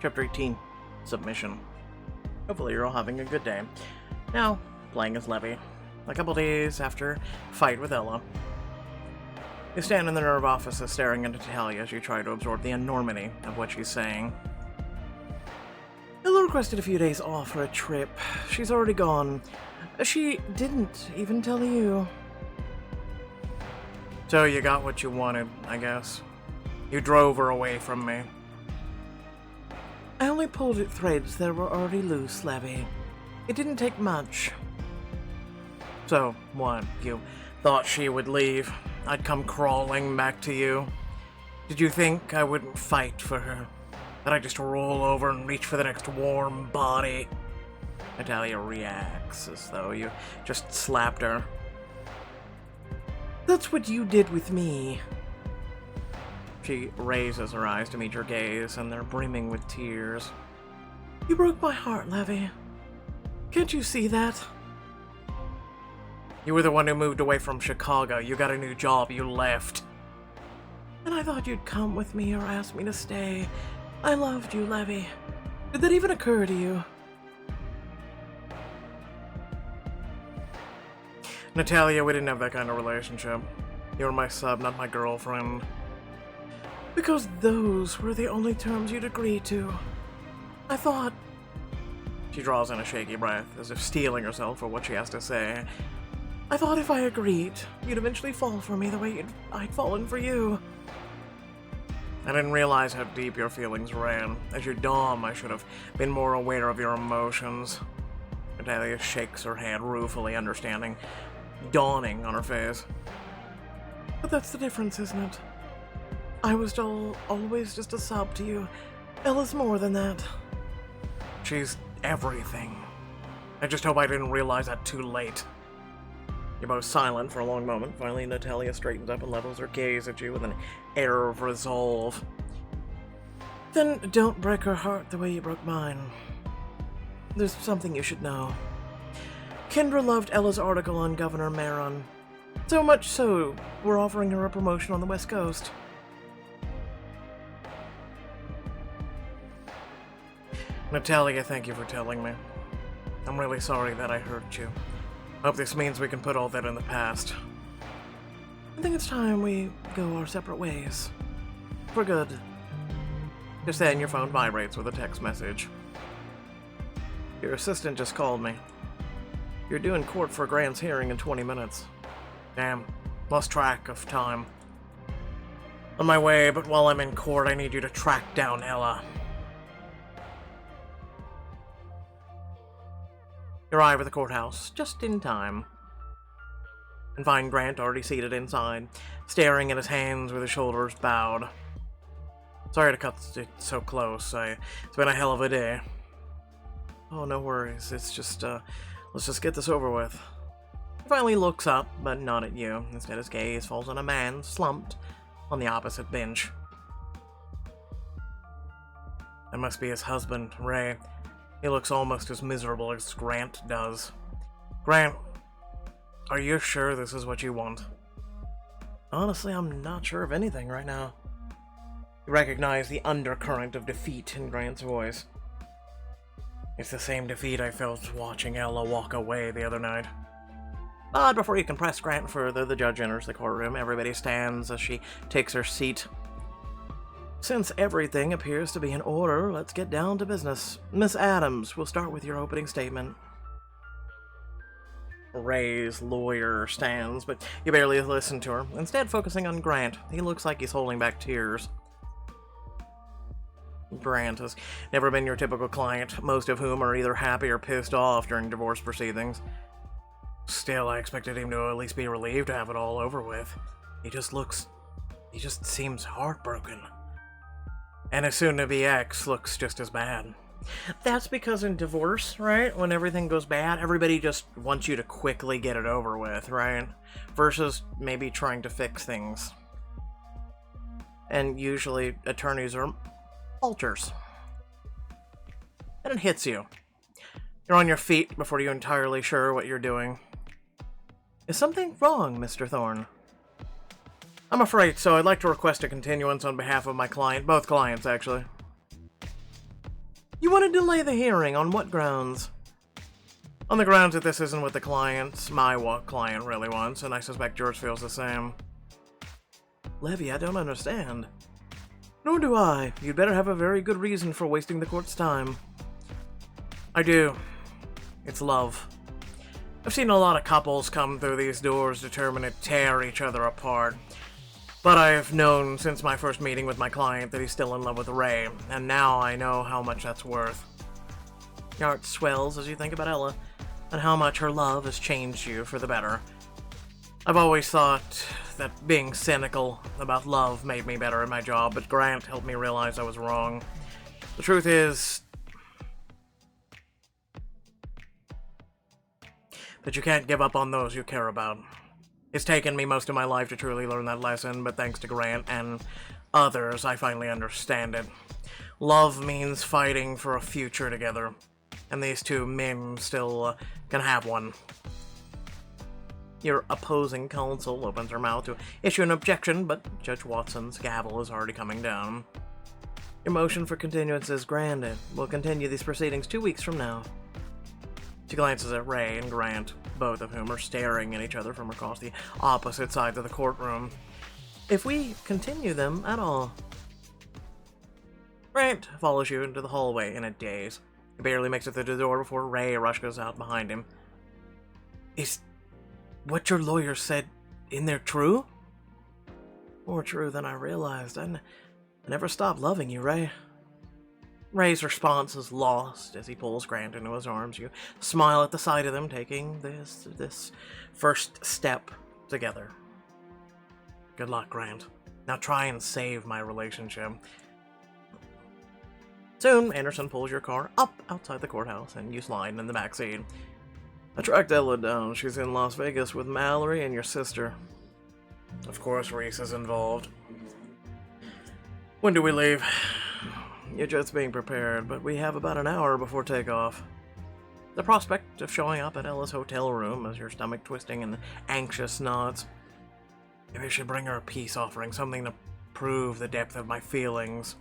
Chapter 18, Submission. Hopefully you're all having a good day. Now, playing as Levy. A couple days after fight with Ella. You stand in the nerve offices staring into Talia as you try to absorb the enormity of what she's saying. Ella requested a few days off for a trip. She's already gone. She didn't even tell you. So you got what you wanted, I guess. You drove her away from me. I only pulled at threads that were already loose, Levy. It didn't take much. So, what? You thought she would leave? I'd come crawling back to you? Did you think I wouldn't fight for her? That I'd just roll over and reach for the next warm body? Natalia reacts as though you just slapped her. That's what you did with me. She raises her eyes to meet your gaze, and they're brimming with tears. You broke my heart, Levy. Can't you see that? You were the one who moved away from Chicago. You got a new job. You left. And I thought you'd come with me or ask me to stay. I loved you, Levy. Did that even occur to you? Natalia, we didn't have that kind of relationship. You were my sub, not my girlfriend. Because those were the only terms you'd agree to. I thought... She draws in a shaky breath, as if steeling herself for what she has to say. I thought if I agreed, you'd eventually fall for me the way I'd fallen for you. I didn't realize how deep your feelings ran. As your dom, I should have been more aware of your emotions. Natalia shakes her head ruefully, understanding, dawning on her face. But that's the difference, isn't it? I was always just a sub to you. Ella's more than that. She's everything. I just hope I didn't realize that too late. You're both silent for a long moment. Finally, Natalia straightens up and levels her gaze at you with an air of resolve. Then don't break her heart the way you broke mine. There's something you should know. Kendra loved Ella's article on Governor Maron. So much so, we're offering her a promotion on the West Coast. Natalia, thank you for telling me. I'm really sorry that I hurt you. Hope this means we can put all that in the past. I think it's time we go our separate ways. For good. Just then, your phone vibrates with a text message. Your assistant just called me. You're due in court for Grant's hearing in 20 minutes. Damn, lost track of time. On my way, but while I'm in court, I need you to track down Ella. You arrive at the courthouse, just in time, and find Grant already seated inside, staring at his hands with his shoulders bowed. Sorry to cut it so close. It's been a hell of a day. Oh, no worries. It's just, let's just get this over with. He finally looks up, but not at you. Instead, his gaze falls on a man slumped on the opposite bench. That must be his husband, Ray. He looks almost as miserable as Grant does. Grant, are you sure this is what you want? Honestly, I'm not sure of anything right now. You recognize the undercurrent of defeat in Grant's voice. It's the same defeat I felt watching Ella walk away the other night. But before you can press Grant further, the judge enters the courtroom. Everybody stands as she takes her seat. Since everything appears to be in order, let's get down to business. Miss Adams, we'll start with your opening statement. Ray's lawyer stands, but you barely listen to her, instead focusing on Grant. He looks like he's holding back tears. Grant has never been your typical client, most of whom are either happy or pissed off during divorce proceedings. Still, I expected him to at least be relieved to have it all over with. He just seems heartbroken. And his soon-to-be ex looks just as bad. That's because in divorce, right, when everything goes bad, everybody just wants you to quickly get it over with, right? Versus maybe trying to fix things. And usually attorneys are alters. And it hits you. You're on your feet before you're entirely sure what you're doing. Is something wrong, Mr. Thorne? I'm afraid so. I'd like to request a continuance on behalf of my client. Both clients, actually. You want to delay the hearing on what grounds? On the grounds that this isn't what my client really wants, and I suspect George feels the same. Levy, I don't understand. Nor do I. You'd better have a very good reason for wasting the court's time. I do. It's love. I've seen a lot of couples come through these doors determined to tear each other apart. But I've known since my first meeting with my client that he's still in love with Ray, and now I know how much that's worth. Your heart swells as you think about Ella, and how much her love has changed you for the better. I've always thought that being cynical about love made me better at my job, but Grant helped me realize I was wrong. The truth is that you can't give up on those you care about. It's taken me most of my life to truly learn that lesson, but thanks to Grant and others, I finally understand it. Love means fighting for a future together, and these two men still can have one. Your opposing counsel opens her mouth to issue an objection, but Judge Watson's gavel is already coming down. Your motion for continuance is granted. We'll continue these proceedings 2 weeks from now. She glances at Ray and Grant, both of whom are staring at each other from across the opposite sides of the courtroom. If we continue them at all. Grant follows you into the hallway in a daze. He barely makes it through the door before Ray rushes out behind him. Is what your lawyer said in there true? More true than I realized. I never stopped loving you, Ray. Ray's response is lost as he pulls Grant into his arms. You smile at the sight of them taking this first step together. Good luck, Grant. Now try and save my relationship. Soon, Anderson pulls your car up outside the courthouse and you slide in the back seat. I tracked Ella down. She's in Las Vegas with Mallory and your sister. Of course, Reese is involved. When do we leave? You're just being prepared, but we have about an hour before takeoff. The prospect of showing up at Ella's hotel room has your stomach twisting in anxious knots. Maybe I should bring her a peace offering, something to prove the depth of my feelings.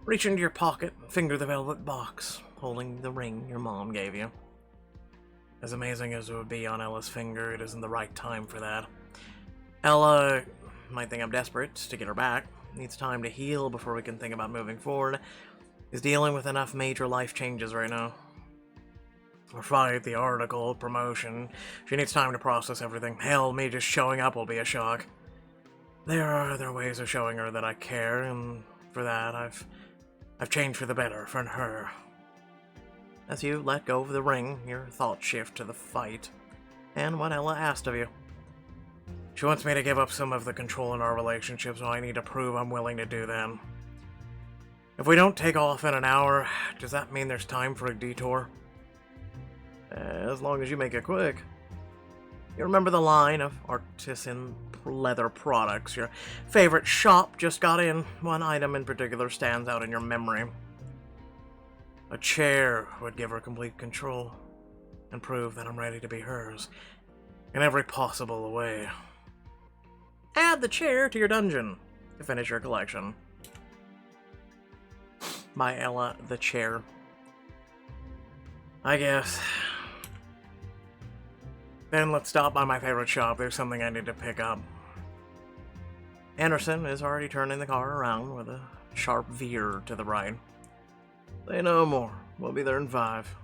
Reach into your pocket and finger the velvet box, holding the ring your mom gave you. As amazing as it would be on Ella's finger, it isn't the right time for that. Ella might think I'm desperate to get her back. Needs time to heal before we can think about moving forward. Is dealing with enough major life changes right now. Or fight, the article, promotion. She needs time to process everything. Hell, me just showing up will be a shock. There are other ways of showing her that I care, and for that, I've changed for the better, for her. As you let go of the ring, your thoughts shift to the fight, and what Ella asked of you. She wants me to give up some of the control in our relationship, so I need to prove I'm willing to do that. If we don't take off in an hour, does that mean there's time for a detour? As long as you make it quick. You remember the line of artisan leather products your favorite shop just got in. One item in particular stands out in your memory. A chair would give her complete control and prove that I'm ready to be hers in every possible way. Add the chair to your dungeon to finish your collection. By Ella the Chair. I guess. Then let's stop by my favorite shop. There's something I need to pick up. Anderson is already turning the car around with a sharp veer to the right. Say no more. We'll be there in 5.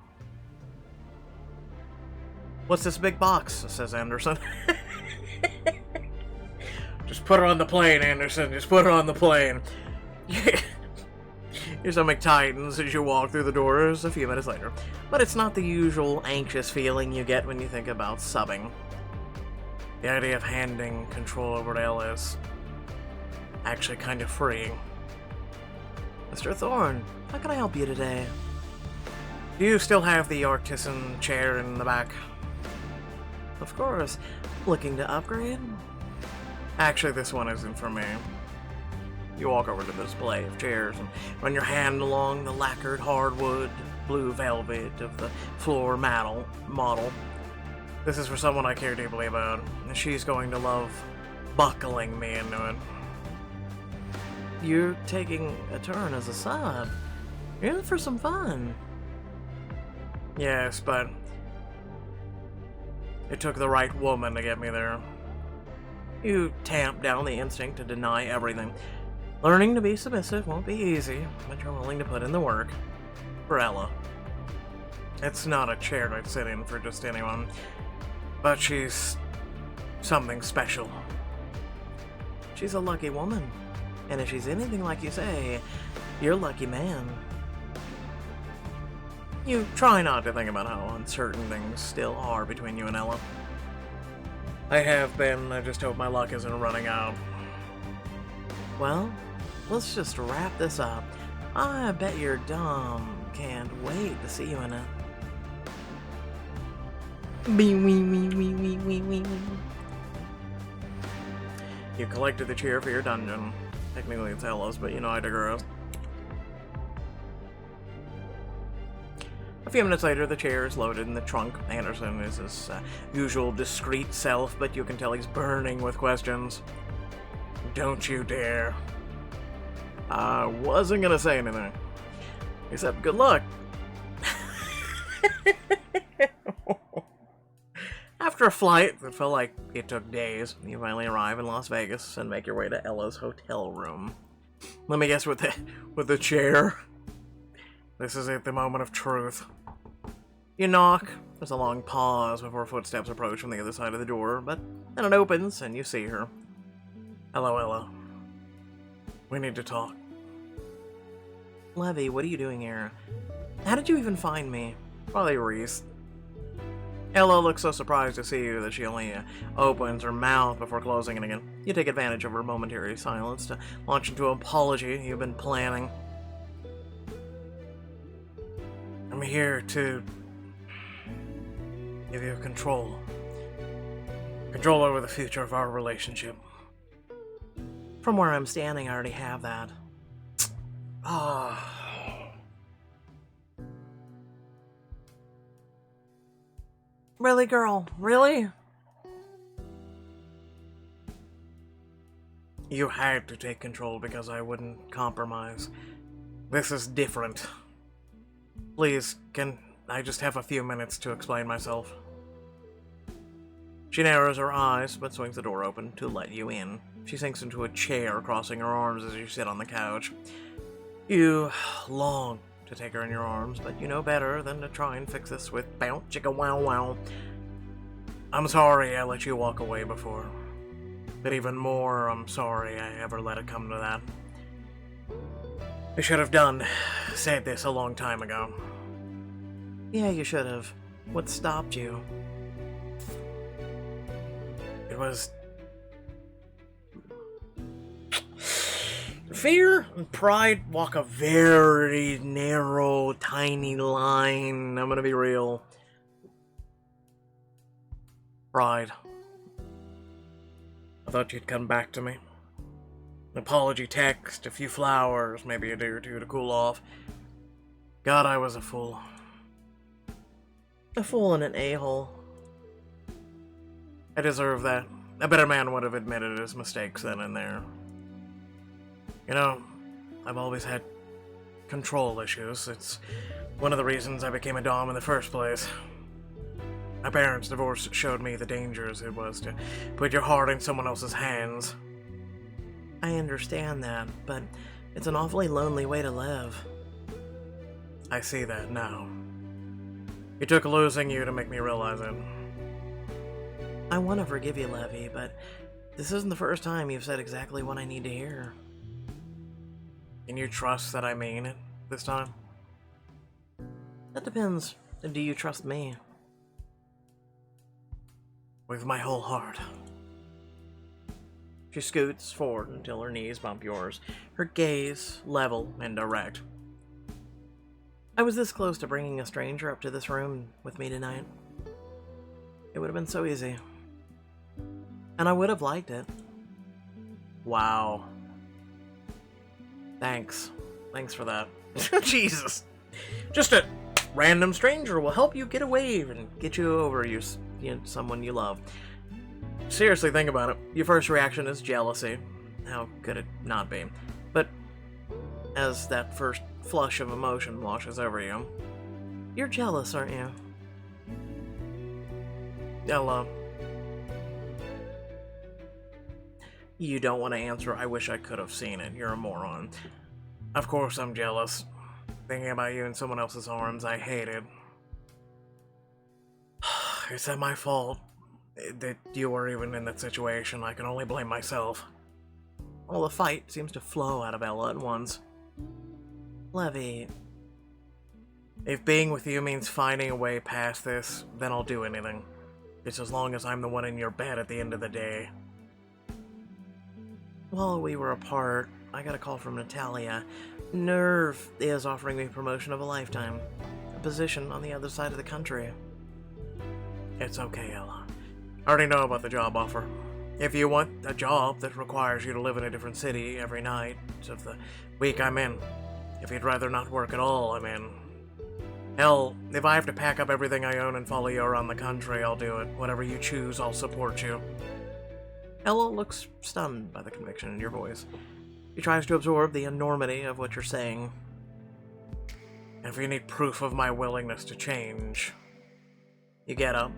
What's this big box? Says Anderson. Just put her on the plane, Anderson. Just put her on the plane. Your stomach tightens as you walk through the doors a few minutes later. But it's not the usual anxious feeling you get when you think about subbing. The idea of handing control over to Ella is actually kind of freeing. Mr. Thorne, how can I help you today? Do you still have the artisan chair in the back? Of course. Looking to upgrade? Actually, this one isn't for me. You walk over to the display of chairs and run your hand along the lacquered hardwood, blue velvet of the floor model. This is for someone I care deeply about, and she's going to love buckling me into it. You're taking a turn as a sub. Yeah, for some fun. Yes, but it took the right woman to get me there. You tamp down the instinct to deny everything. Learning to be submissive won't be easy, but you're willing to put in the work. For Ella. It's not a chair I'd sit in for just anyone, but she's something special. She's a lucky woman, and if she's anything like you say, you're a lucky man. You try not to think about how uncertain things still are between you and Ella. I have been, I just hope my luck isn't running out. Well, let's just wrap this up. I bet your Dom can't wait to see you in it. You collected the chair for your dungeon. Technically it's Ella's, but you know I digress. A few minutes later, the chair is loaded in the trunk. Anderson is his usual discreet self, but you can tell he's burning with questions. Don't you dare. I wasn't gonna say anything. Except good luck. After a flight that felt like it took days, you finally arrive in Las Vegas and make your way to Ella's hotel room. Let me guess, with the chair. This is it, the moment of truth. You knock. There's a long pause before footsteps approach from the other side of the door, but then it opens and you see her. Hello, Ella. We need to talk. Levy, what are you doing here? How did you even find me? Probably Reese. Ella looks so surprised to see you that she only opens her mouth before closing it again. You take advantage of her momentary silence to launch into an apology you've been planning. I'm here to give you control. Control over the future of our relationship. From where I'm standing, I already have that. Ah. Really, girl? Really? You had to take control because I wouldn't compromise. This is different. Please, can I just have a few minutes to explain myself? She narrows her eyes, but swings the door open to let you in. She sinks into a chair, crossing her arms as you sit on the couch. You long to take her in your arms, but you know better than to try and fix this with bounce chicka wow wow. I'm sorry I let you walk away before. But even more, I'm sorry I ever let it come to that. I should have said this a long time ago. Yeah, you should have. What stopped you? It was fear and pride walk a very narrow, tiny line. I'm gonna be real. Pride. I thought you'd come back to me. An apology text, a few flowers, maybe a day or two to cool off. God, I was a fool. A fool and an a-hole. I deserve that. A better man would have admitted his mistakes then and there. You know, I've always had control issues. It's one of the reasons I became a dom in the first place. My parents' divorce showed me the dangers it was to put your heart in someone else's hands. I understand that, but it's an awfully lonely way to live. I see that now. It took losing you to make me realize it. I want to forgive you, Levy, but this isn't the first time you've said exactly what I need to hear. Can you trust that I mean it this time? That depends. Do you trust me? With my whole heart. She scoots forward until her knees bump yours, her gaze level and direct. I was this close to bringing a stranger up to this room with me tonight. It would have been so easy. And I would have liked it. Wow. Thanks. Thanks for that. Jesus. Just a random stranger will help you get away and get you over someone you love. Seriously, think about it. Your first reaction is jealousy. How could it not be? But as that first flush of emotion washes over you. You're jealous, aren't you? Ella. You don't want to answer, I wish I could have seen it. You're a moron. Of course I'm jealous. Thinking about you in someone else's arms, I hate it. Is that my fault? That you were even in that situation? I can only blame myself. All the fight seems to flow out of Ella at once. Levy. If being with you means finding a way past this, then I'll do anything. Just as long as I'm the one in your bed at the end of the day. While we were apart, I got a call from Natalia. Nerve is offering me promotion of a lifetime. A position on the other side of the country. It's okay, Ella. I already know about the job offer. If you want a job that requires you to live in a different city every night of the week, I'm in. If you'd rather not work at all, I'm in. Hell, if I have to pack up everything I own and follow you around the country, I'll do it. Whatever you choose, I'll support you. Ella looks stunned by the conviction in your voice. She tries to absorb the enormity of what you're saying. If you need proof of my willingness to change... You get up,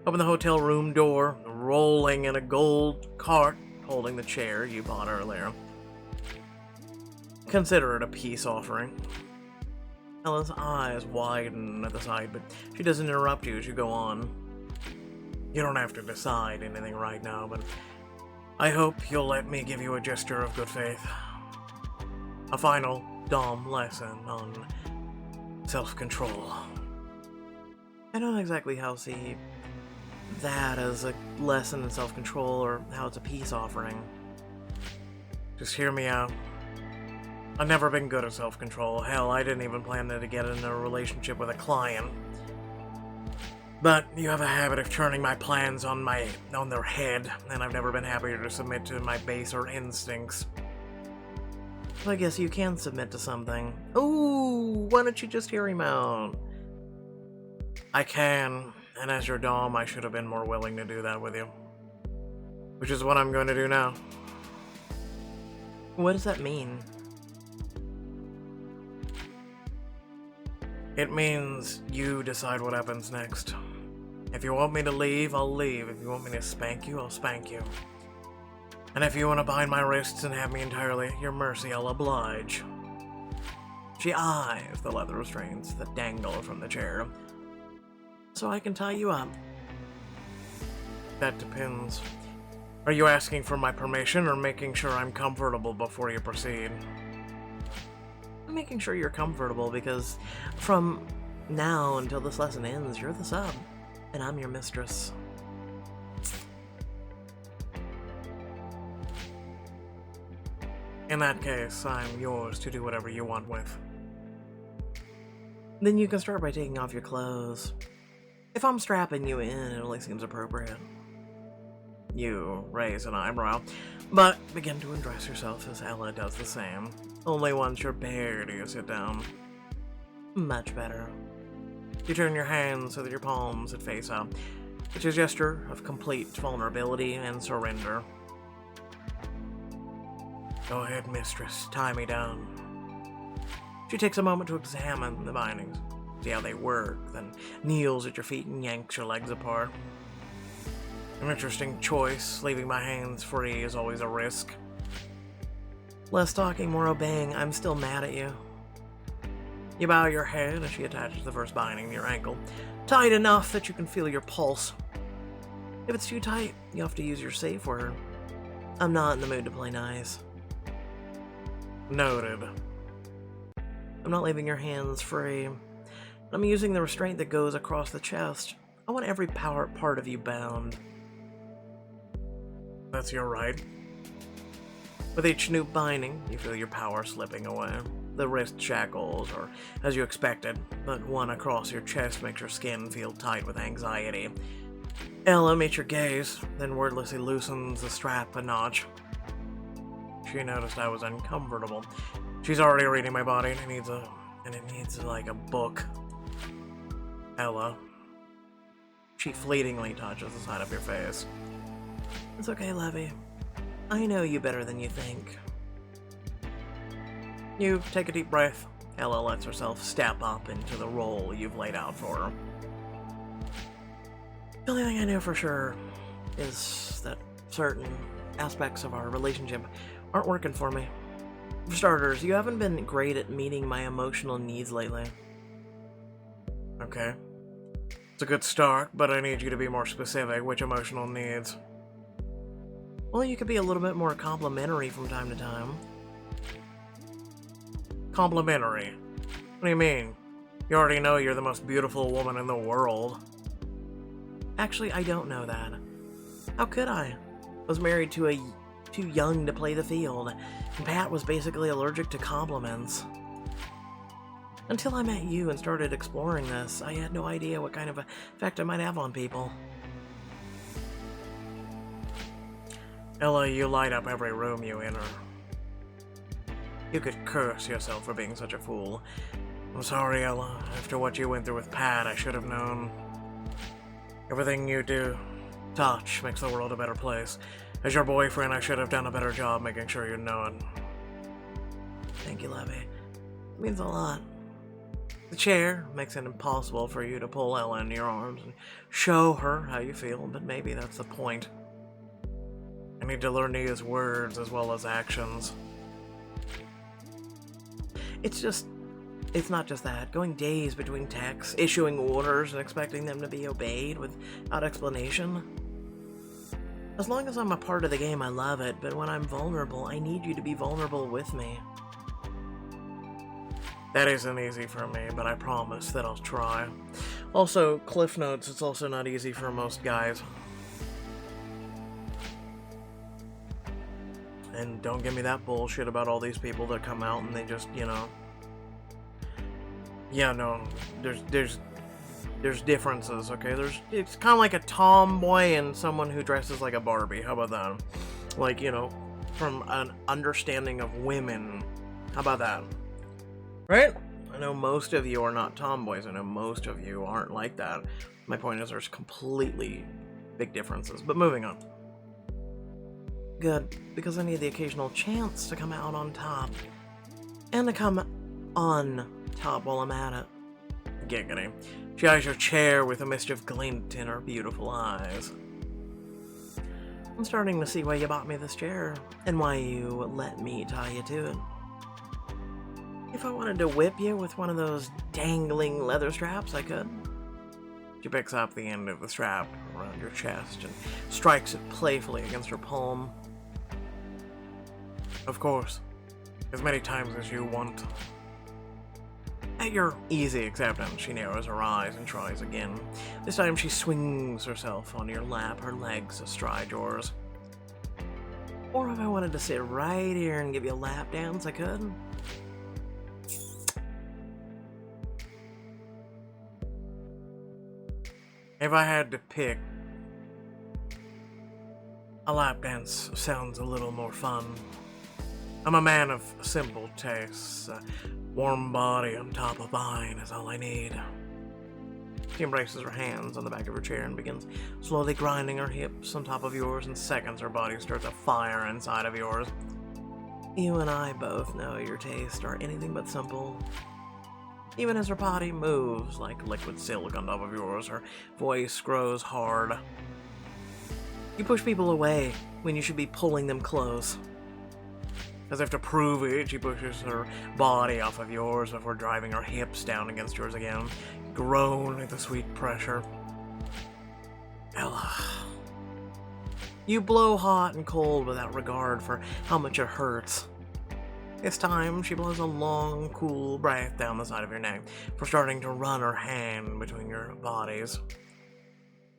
open the hotel room door, rolling in a gold cart holding the chair you bought earlier. Consider it a peace offering. Ella's eyes widen at the side, but she doesn't interrupt you as you go on. You don't have to decide anything right now, but I hope you'll let me give you a gesture of good faith. A final, dumb lesson on self-control. I don't exactly how to see that as a lesson in self-control or how it's a peace offering. Just hear me out. I've never been good at self-control. Hell, I didn't even plan to get in a relationship with a client. But you have a habit of turning my plans on their head, and I've never been happier to submit to my baser instincts. So I guess you can submit to something. Ooh, why don't you just hear him out? I can, and as your dom, I should have been more willing to do that with you. Which is what I'm going to do now. What does that mean? It means you decide what happens next. If you want me to leave, I'll leave. If you want me to spank you, I'll spank you. And if you want to bind my wrists and have me entirely at your mercy, I'll oblige. She eyes the leather restraints that dangle from the chair. So I can tie you up. That depends. Are you asking for my permission or making sure I'm comfortable before you proceed? I'm making sure you're comfortable because from now until this lesson ends, you're the sub, and I'm your mistress. In that case, I'm yours to do whatever you want with. Then you can start by taking off your clothes. If I'm strapping you in, it only seems appropriate. You raise an eyebrow, but begin to undress yourself as Ella does the same. Only once you're bare do you sit down. Much better. You turn your hands so that your palms would face up. It's a gesture of complete vulnerability and surrender. Go ahead, mistress. Tie me down. She takes a moment to examine the bindings, see how they work, then kneels at your feet and yanks your legs apart. An interesting choice. Leaving my hands free is always a risk. Less talking, more obeying. I'm still mad at you. You bow your head as she attaches the first binding to your ankle, tight enough that you can feel your pulse. If it's too tight, you have to use your safe word. I'm not in the mood to play nice. Noted. I'm not leaving your hands free. I'm using the restraint that goes across the chest. I want every part of you bound. That's your right. With each new binding, you feel your power slipping away. The wrist shackles are as you expected, but one across your chest makes your skin feel tight with anxiety. Ella meets your gaze, then wordlessly loosens the strap a notch. She noticed I was uncomfortable. She's already reading my body, and it needs like a book. Ella. She fleetingly touches the side of your face. It's okay, Levy. I know you better than you think. You take a deep breath. Ella lets herself step up into the role you've laid out for her. The only thing I know for sure is that certain aspects of our relationship aren't working for me. For starters, you haven't been great at meeting my emotional needs lately. Okay. It's a good start, but I need you to be more specific. Which emotional needs? Well, you could be a little bit more complimentary from time to time. Complimentary? What do you mean? You already know you're the most beautiful woman in the world. Actually, I don't know that. How could I? I was married to a too young to play the field, and Pat was basically allergic to compliments. Until I met you and started exploring this, I had no idea what kind of effect I might have on people. Ella, you light up every room you enter. You could curse yourself for being such a fool. I'm sorry, Ella. After what you went through with Pat, I should have known. Everything you do, touch, makes the world a better place. As your boyfriend, I should have done a better job making sure you know it. Thank you, Levy. It means a lot. The chair makes it impossible for you to pull Ella into your arms and show her how you feel, but maybe that's the point. I need to learn to use words as well as actions. It's not just that. Going days between texts, issuing orders, and expecting them to be obeyed without explanation. As long as I'm a part of the game, I love it, but when I'm vulnerable, I need you to be vulnerable with me. That isn't easy for me, but I promise that I'll try. Also, Cliff Notes, it's also not easy for most guys. And don't give me that bullshit about all these people that come out and they just, Yeah, no, there's differences, okay? It's kind of like a tomboy and someone who dresses like a Barbie. How about that? Like, from an understanding of women. How about that? Right? I know most of you are not tomboys. I know most of you aren't like that. My point is there's completely big differences. But moving on. Good, because I need the occasional chance to come out on top. And to come on top while I'm at it. Giggity. She eyes your chair with a mischief glint in her beautiful eyes. I'm starting to see why you bought me this chair, and why you let me tie you to it. If I wanted to whip you with one of those dangling leather straps, I could. She picks up the end of the strap around your chest and strikes it playfully against her palm. Of course, as many times as you want. At your easy acceptance, she narrows her eyes and tries again. This time she swings herself on your lap, her legs astride yours. Or if I wanted to sit right here and give you a lap dance, I could. If I had to pick, a lap dance sounds a little more fun. I'm a man of simple tastes. A warm body on top of mine is all I need. She embraces her hands on the back of her chair and begins slowly grinding her hips on top of yours. In seconds, her body starts a fire inside of yours. You and I both know your tastes are anything but simple. Even as her body moves like liquid silk on top of yours, her voice grows hard. You push people away when you should be pulling them close. As if to prove it, she pushes her body off of yours before driving her hips down against yours again. You groan at the sweet pressure. Ella. You blow hot and cold without regard for how much it hurts. This time, she blows a long, cool breath down the side of your neck before starting to run her hand between your bodies.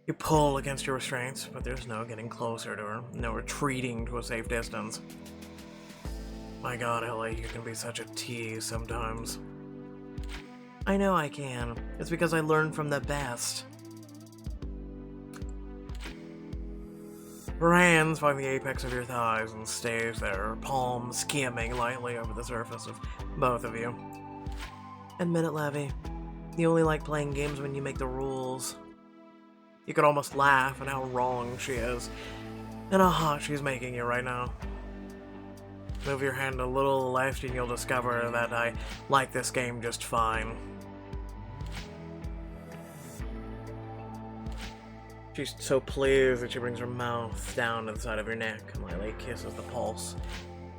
You pull against your restraints, but there's no getting closer to her, no retreating to a safe distance. My God, Ella, you can be such a tease sometimes. I know I can. It's because I learned from the best. Her hands find the apex of your thighs and stays there, her palm skimming lightly over the surface of both of you. Admit it, Levy. You only like playing games when you make the rules. You could almost laugh at how wrong she is, and how hot she's making you right now. Move your hand a little left and you'll discover that I like this game just fine. She's so pleased that she brings her mouth down to the side of your neck and lightly kisses the pulse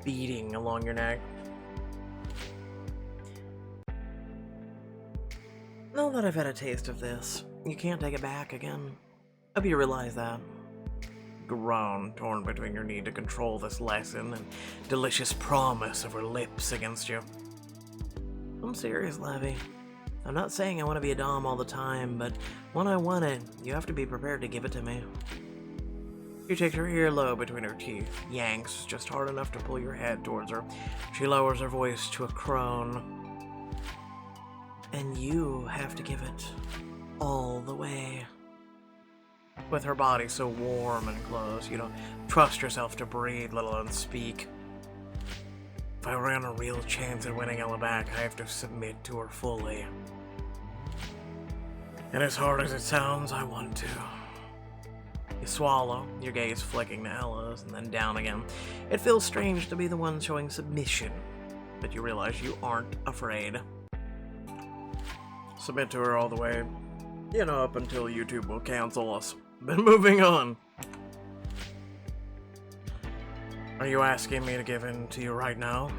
beating along your neck. Now that I've had a taste of this, you can't take it back again. Hope you realize that. Groan, torn between your need to control this lesson and delicious promise of her lips against you. I'm serious, Levy. I'm not saying I want to be a dom all the time, but when I want it, you have to be prepared to give it to me. She takes her earlobe between her teeth, yanks just hard enough to pull your head towards her. She lowers her voice to a crone. And you have to give it all the way. With her body so warm and close, you don't trust yourself to breathe, let alone speak. If I ran a real chance at winning Ella back, I have to submit to her fully. And as hard as it sounds, I want to. You swallow, your gaze flicking to Ella's and then down again. It feels strange to be the one showing submission, but you realize you aren't afraid. Submit to her all the way. You know, up until YouTube will cancel us. But moving on. Are you asking me to give in to you right now?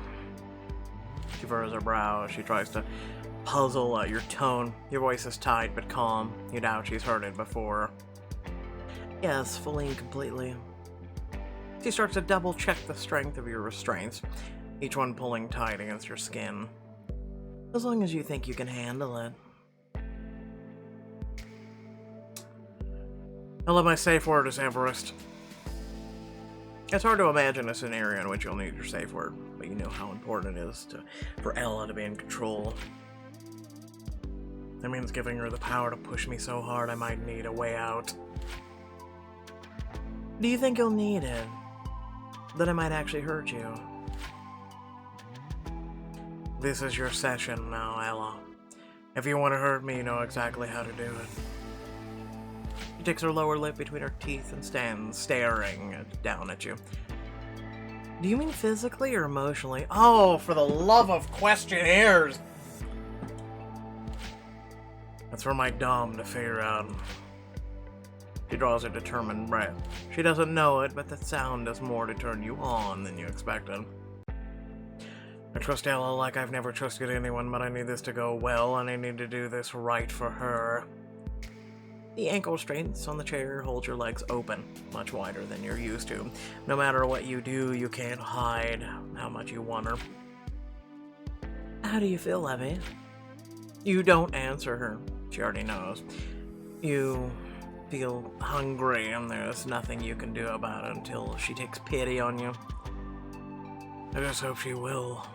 She furrows her brow as she tries to puzzle at your tone. Your voice is tight but calm. You doubt she's heard it before. Yes, fully and completely. She starts to double-check the strength of your restraints, each one pulling tight against your skin. As long as you think you can handle it. My safe word is Everest. It's hard to imagine a scenario in which you'll need your safe word, but you know how important it is for Ella to be in control. That means giving her the power to push me so hard I might need a way out. Do you think you'll need it? That it might actually hurt you? This is your session now, Ella. If you want to hurt me, you know exactly how to do it. She takes her lower lip between her teeth and stands staring down at you. Do you mean physically or emotionally? Oh, for the love of questionnaires! That's for my dom to figure out. She draws a determined breath. She doesn't know it, but the sound does more to turn you on than you expected. I trust Ella like I've never trusted anyone, but I need this to go well, and I need to do this right for her. The ankle restraints on the chair hold your legs open, much wider than you're used to. No matter what you do, you can't hide how much you want her. How do you feel, Levy? You don't answer her. She already knows. You feel hungry, and there's nothing you can do about it until she takes pity on you. I just hope she will.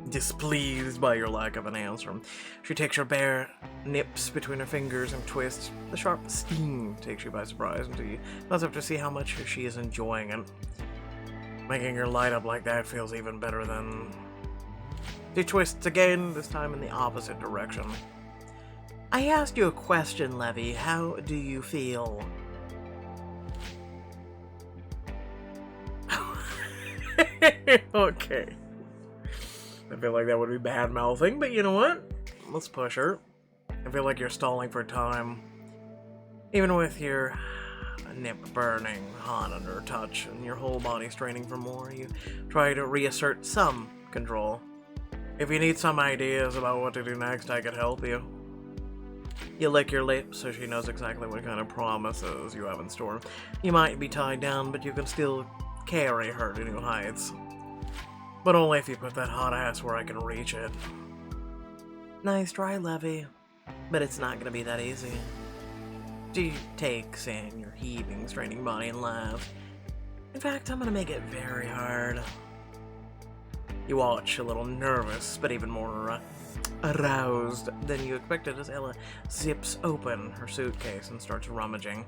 Displeased by your lack of an answer, she takes your bare nips between her fingers and twists. The sharp sting takes you by surprise until you buzz up to see how much she is enjoying it. Making her light up like that feels even better than... She twists again, this time in the opposite direction. I asked you a question, Levy. How do you feel? Okay. I feel like that would be bad-mouthing, but you know what? Let's push her. I feel like you're stalling for time. Even with your nip burning hot under her touch and your whole body straining for more, you try to reassert some control. If you need some ideas about what to do next, I could help you. You lick your lips so she knows exactly what kind of promises you have in store. You might be tied down, but you can still carry her to new heights. But only if you put that hot ass where I can reach it. Nice try, Levy. But it's not gonna be that easy. She takes in your heaving, straining body and laughs. In fact, I'm gonna make it very hard. You watch, a little nervous, but even more aroused than you expected as Ella zips open her suitcase and starts rummaging.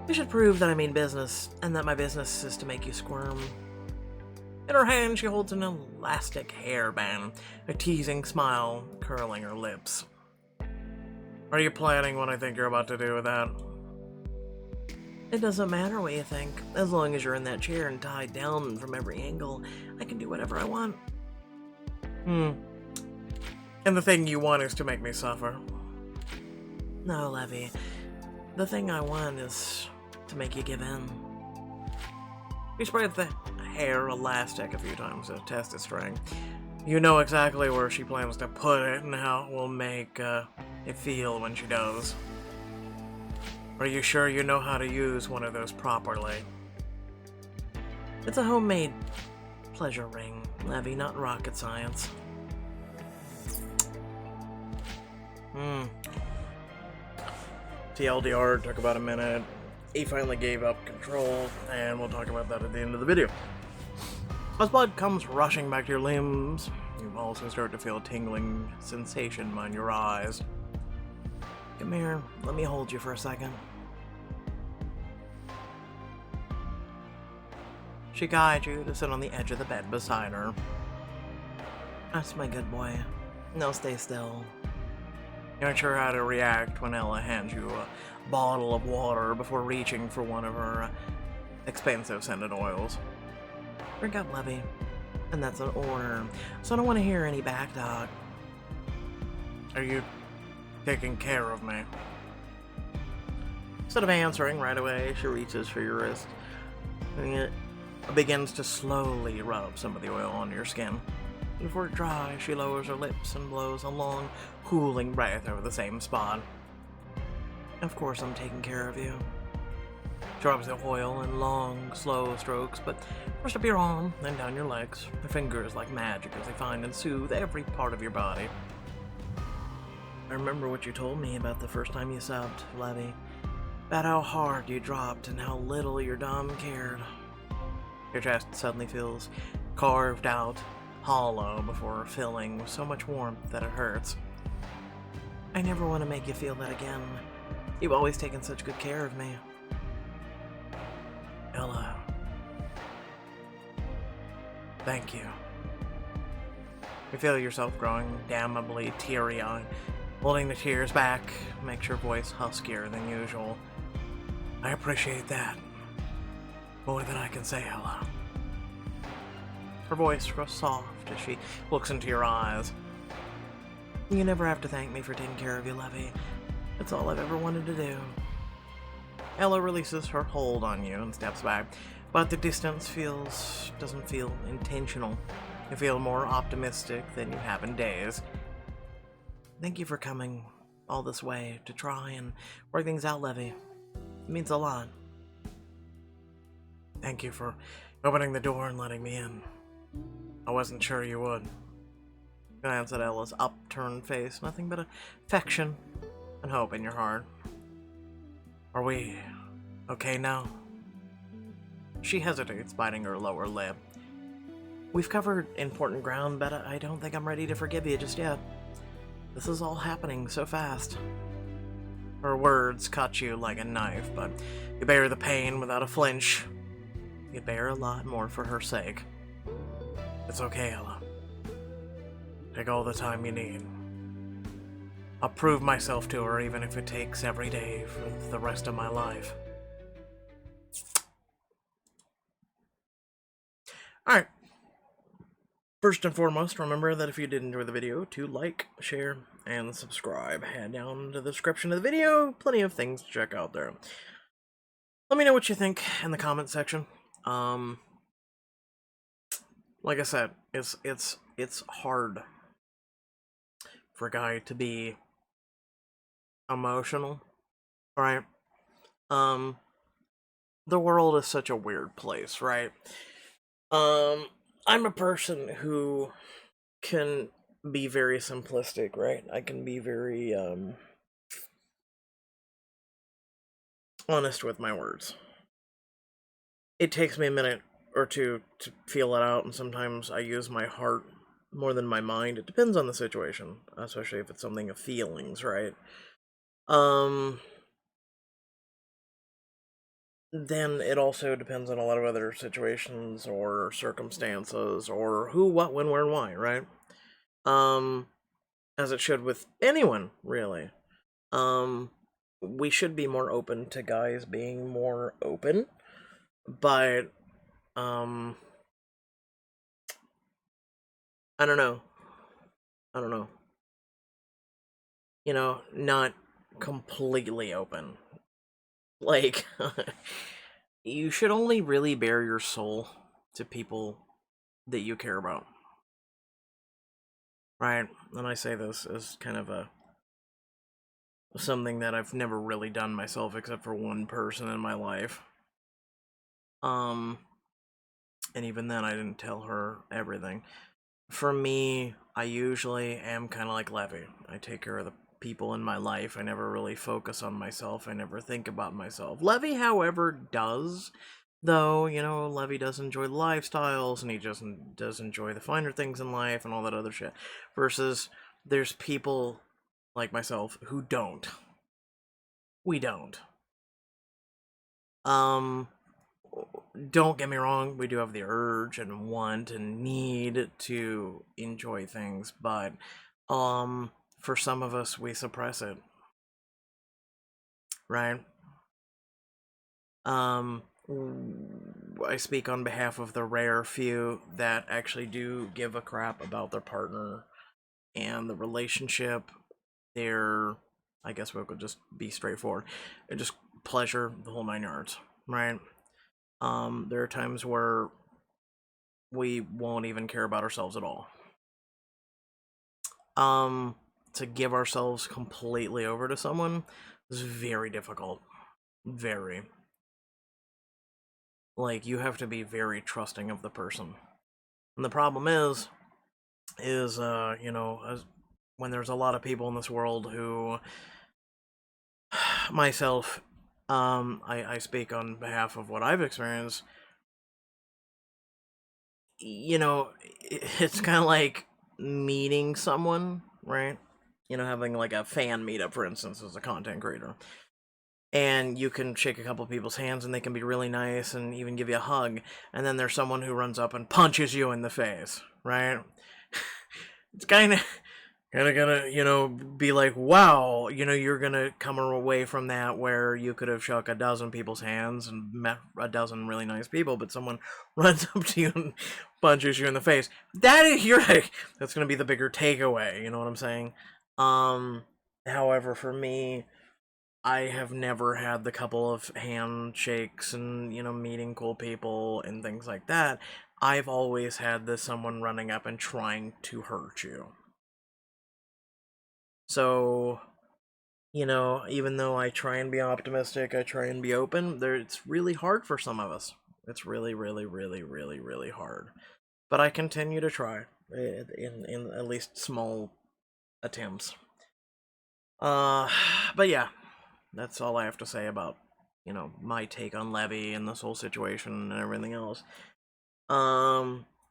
You should prove that I mean business, and that my business is to make you squirm. In her hand, she holds an elastic hairband, a teasing smile curling her lips. Are you planning what I think you're about to do with that? It doesn't matter what you think. As long as you're in that chair and tied down from every angle, I can do whatever I want. And the thing you want is to make me suffer. No, Levy. The thing I want is to make you give in. We spread the hair elastic a few times to test its strength. You know exactly where she plans to put it and how it will make it feel when she does. Are you sure you know how to use one of those properly? It's a homemade pleasure ring, Levy, not rocket science. TLDR took about a minute. He finally gave up control, and we'll talk about that at the end of the video. As blood comes rushing back to your limbs, you also start to feel a tingling sensation behind your eyes. Come here, let me hold you for a second. She guides you to sit on the edge of the bed beside her. That's my good boy. Now stay still. You're not sure how to react when Ella hands you a bottle of water before reaching for one of her expensive scented oils. Drink up, Levy. And that's an order, so I don't want to hear any back talk. Are you taking care of me? Instead of answering right away, she reaches for your wrist, and it begins to slowly rub some of the oil on your skin. Before it dries, she lowers her lips and blows a long, cooling breath over the same spot. Of course I'm taking care of you. She rubs the oil in long, slow strokes, but first up your arm, then down your legs. Her fingers like magic as they find and soothe every part of your body. I remember what you told me about the first time you subbed, Levy. About how hard you dropped and how little your dom cared. Your chest suddenly feels carved out, hollow before filling with so much warmth that it hurts. I never want to make you feel that again. You've always taken such good care of me. Ella. Thank you. You feel yourself growing damnably teary-eyed. Holding the tears back makes your voice huskier than usual. I appreciate that. More than I can say, Ella. Her voice grows soft as she looks into your eyes. You never have to thank me for taking care of you, Levy. It's all I've ever wanted to do. Ella releases her hold on you and steps back, but the distance doesn't feel intentional. You feel more optimistic than you have in days. Thank you for coming all this way to try and work things out, Levy. It means a lot. Thank you for opening the door and letting me in. I wasn't sure you would. Glance at Ella's upturned face, nothing but affection and hope in your heart. Are we okay now? She hesitates, biting her lower lip. We've covered important ground, but I don't think I'm ready to forgive you just yet. This is all happening so fast. Her words cut you like a knife, but you bear the pain without a flinch. You bear a lot more for her sake. It's okay, Ella. Take all the time you need. I'll prove myself to her even if it takes every day for the rest of my life. Alright. First and foremost, remember that if you did enjoy the video, to like, share, and subscribe. Head down to the description of the video. Plenty of things to check out there. Let me know what you think in the comment section. Like I said, it's hard for a guy to be emotional, right? The world is such a weird place, right? I'm a person who can be very simplistic, right? I can be very honest with my words. It takes me a minute or two to feel it out, and sometimes I use my heart more than my mind. It depends on the situation, especially if it's something of feelings, right? Then it also depends on a lot of other situations or circumstances or who, what, when, where, and why, right? As it should with anyone, really. we should be more open to guys being more open, but um I don't know. I don't know. Not completely open. Like you should only really bare your soul to people that you care about. Right? And I say this as kind of a something that I've never really done myself except for one person in my life. Um and even then I didn't tell her everything. For me, I usually am kind of like Levy. I take care of the people in my life. I never really focus on myself. I never think about myself. Levy, however, does. Though, Levy does enjoy the lifestyles and he just does enjoy the finer things in life and all that other shit. Versus, there's people like myself who don't. We don't. Um, don't get me wrong, we do have the urge and want and need to enjoy things, but for some of us we suppress it, right? um I speak on behalf of the rare few that actually do give a crap about their partner and the relationship. Their, I guess we could just be straightforward, it just pleasure, the whole 9 yards, right? There are times where we won't even care about ourselves at all. Um, to give ourselves completely over to someone is very difficult. Very. Like, you have to be very trusting of the person. And the problem is, when there's a lot of people in this world who, myself, I speak on behalf of what I've experienced. It's kind of like meeting someone, right? Having like a fan meetup, for instance, as a content creator. And you can shake a couple people's hands and they can be really nice and even give you a hug. And then there's someone who runs up and punches you in the face, right? It's kind of gonna, be like, wow, you're gonna come away from that where you could have shook a dozen people's hands and met a dozen really nice people, but someone runs up to you and punches you in the face. That's gonna be the bigger takeaway. You know what I'm saying? However, for me, I have never had the couple of handshakes and, meeting cool people and things like that. I've always had this someone running up and trying to hurt you. So, even though I try and be optimistic, I try and be open, it's really hard for some of us. It's really, really, really, really, really hard. But I continue to try in at least small attempts. But yeah, that's all I have to say about, my take on Levy and this whole situation and everything else.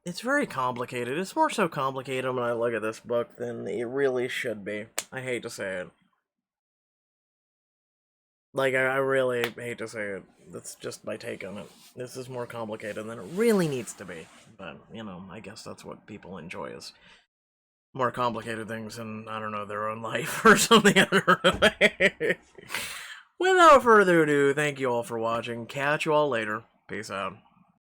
It's very complicated. It's more so complicated when I look at this book than it really should be. I hate to say it. Like, I really hate to say it. That's just my take on it. This is more complicated than it really needs to be. But, I guess that's what people enjoy is more complicated things in, I don't know, their own life or something. I don't know. Without further ado, thank you all for watching. Catch you all later. Peace out.